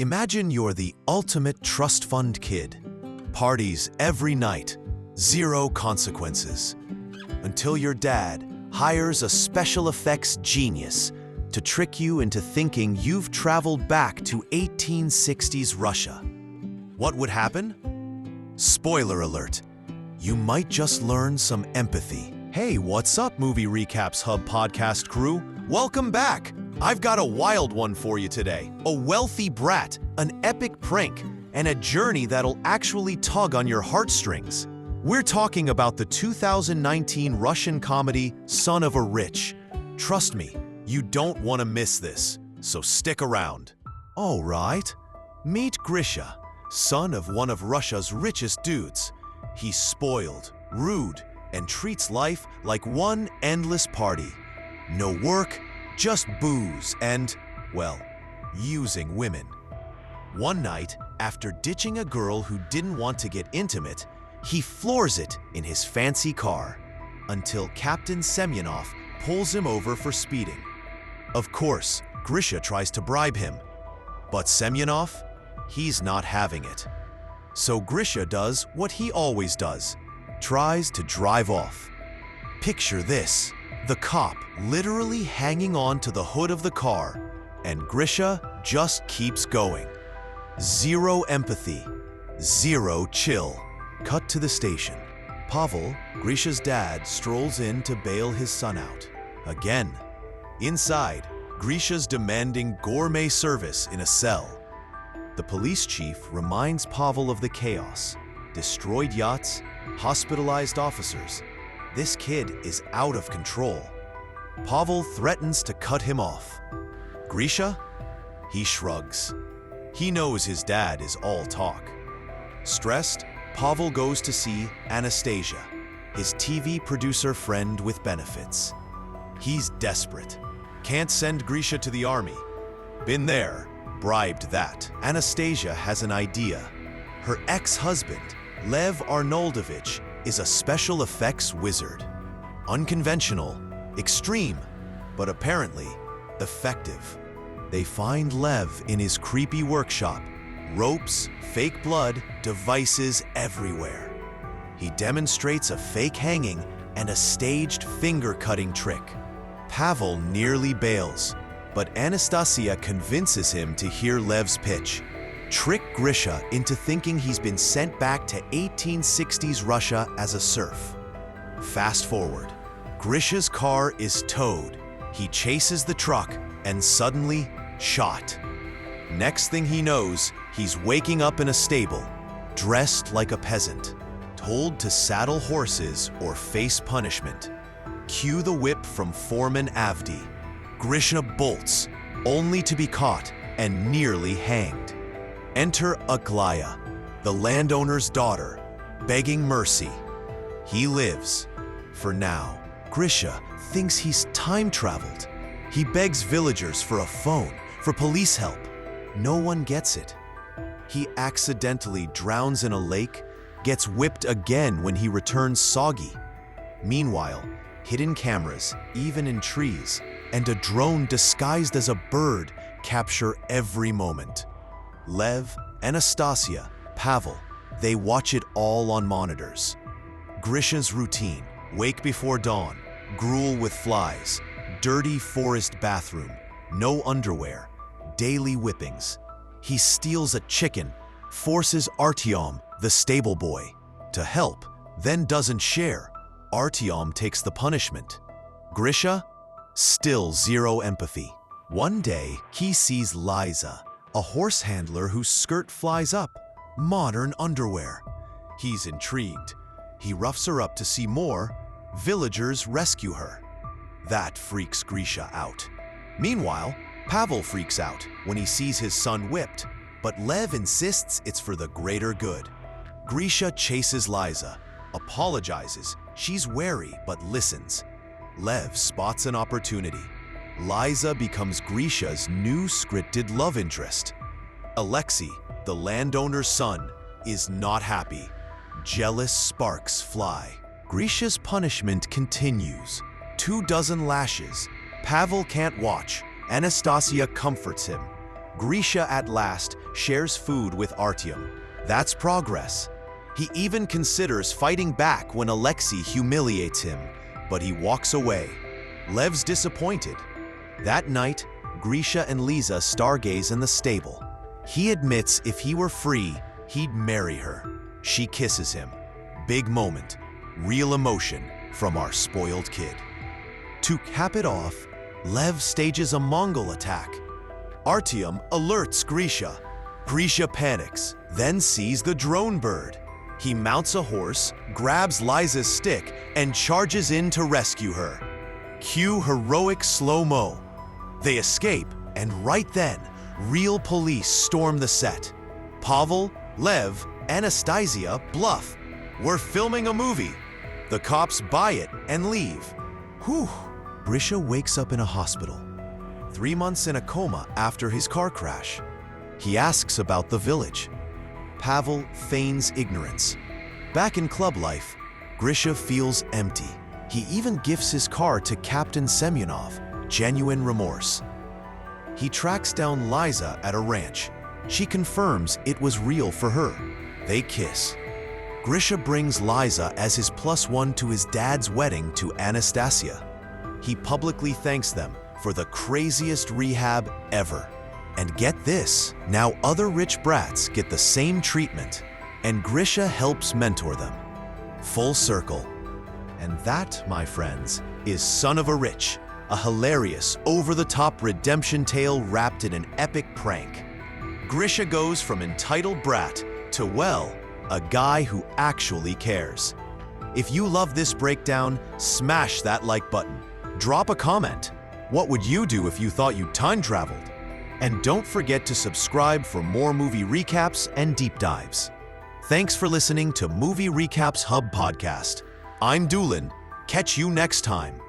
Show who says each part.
Speaker 1: Imagine you're the ultimate trust fund kid. Parties every night, zero consequences. Until your dad hires a special effects genius to trick you into thinking you've traveled back to 1860s Russia. What would happen? Spoiler alert, you might just learn some empathy. Hey, what's up, Movie Recaps Hub podcast crew? Welcome back! I've got a wild one for you today. A wealthy brat, an epic prank, and a journey that'll actually tug on your heartstrings. We're talking about the 2019 Russian comedy, Son of a Rich. Trust me, you don't want to miss this, so stick around. All right, meet Grisha, son of one of Russia's richest dudes. He's spoiled, rude, and treats life like one endless party. No work, just booze and, well, using women. One night, after ditching a girl who didn't want to get intimate, he floors it in his fancy car until Captain Semyonov pulls him over for speeding. Of course, Grisha tries to bribe him, but Semyonov, he's not having it. So Grisha does what he always does, tries to drive off. Picture this, the cop literally hanging on to the hood of the car, and Grisha just keeps going. Zero empathy, zero chill. Cut to the station. Pavel, Grisha's dad, strolls in to bail his son out. Again. Inside, Grisha's demanding gourmet service in a cell. The police chief reminds Pavel of the chaos. Destroyed yachts, hospitalized officers. This kid is out of control. Pavel threatens to cut him off. Grisha? He shrugs. He knows his dad is all talk. Stressed, Pavel goes to see Anastasia, his TV producer friend with benefits. He's desperate. Can't send Grisha to the army. Been there, bribed that. Anastasia has an idea. Her ex-husband, Lev Arnoldovich, is a special effects wizard. Unconventional, extreme, but apparently effective. They find Lev in his creepy workshop. Ropes, fake blood, devices everywhere. He demonstrates a fake hanging and a staged finger-cutting trick. Pavel nearly bails, but Anastasia convinces him to hear Lev's pitch. Trick Grisha into thinking he's been sent back to 1860s Russia as a serf. Fast forward. Grisha's car is towed. He chases the truck and suddenly shot. Next thing he knows, he's waking up in a stable, dressed like a peasant, told to saddle horses or face punishment. Cue the whip from Foreman Avdi. Grisha bolts, only to be caught and nearly hanged. Enter Aglaya, the landowner's daughter, begging mercy. He lives, for now. Grisha thinks he's time-traveled. He begs villagers for a phone, for police help. No one gets it. He accidentally drowns in a lake, gets whipped again when he returns soggy. Meanwhile, hidden cameras, even in trees, and a drone disguised as a bird capture every moment. Lev, Anastasia, Pavel, they watch it all on monitors. Grisha's routine, wake before dawn, gruel with flies, dirty forest bathroom, no underwear, daily whippings. He steals a chicken, forces Artyom, the stable boy, to help, then doesn't share. Artyom takes the punishment. Grisha? Still zero empathy. One day, he sees Liza, a horse handler whose skirt flies up. Modern underwear. He's intrigued. He roughs her up to see more. Villagers rescue her. That freaks Grisha out. Meanwhile, Pavel freaks out when he sees his son whipped, but Lev insists it's for the greater good. Grisha chases Liza, apologizes. She's wary but listens. Lev spots an opportunity. Liza becomes Grisha's new scripted love interest. Alexei, the landowner's son, is not happy. Jealous sparks fly. Grisha's punishment continues. 24 lashes. Pavel can't watch. Anastasia comforts him. Grisha at last shares food with Artyom. That's progress. He even considers fighting back when Alexei humiliates him, but he walks away. Lev's disappointed. That night, Grisha and Liza stargaze in the stable. He admits if he were free, he'd marry her. She kisses him. Big moment. Real emotion from our spoiled kid. To cap it off, Lev stages a Mongol attack. Artyom alerts Grisha. Grisha panics, then sees the drone bird. He mounts a horse, grabs Liza's stick, and charges in to rescue her. Cue heroic slow-mo. They escape, and right then, real police storm the set. Pavel, Lev, Anastasia bluff. We're filming a movie. The cops buy it and leave. Whew. Grisha wakes up in a hospital, 3 months in a coma after his car crash. He asks about the village. Pavel feigns ignorance. Back in club life, Grisha feels empty. He even gifts his car to Captain Semyonov, genuine remorse. He tracks down Liza at a ranch. She confirms it was real for her. They kiss. Grisha brings Liza as his +1 to his dad's wedding to Anastasia. He publicly thanks them for the craziest rehab ever. And get this, now other rich brats get the same treatment, and Grisha helps mentor them. Full circle. And that, my friends, is Son of a Rich, a hilarious, over-the-top redemption tale wrapped in an epic prank. Grisha goes from entitled brat to, well, a guy who actually cares. If you love this breakdown, smash that like button. Drop a comment. What would you do if you thought you time traveled? And don't forget to subscribe for more movie recaps and deep dives. Thanks for listening to Movie Recaps Hub Podcast. I'm Doolin. Catch you next time.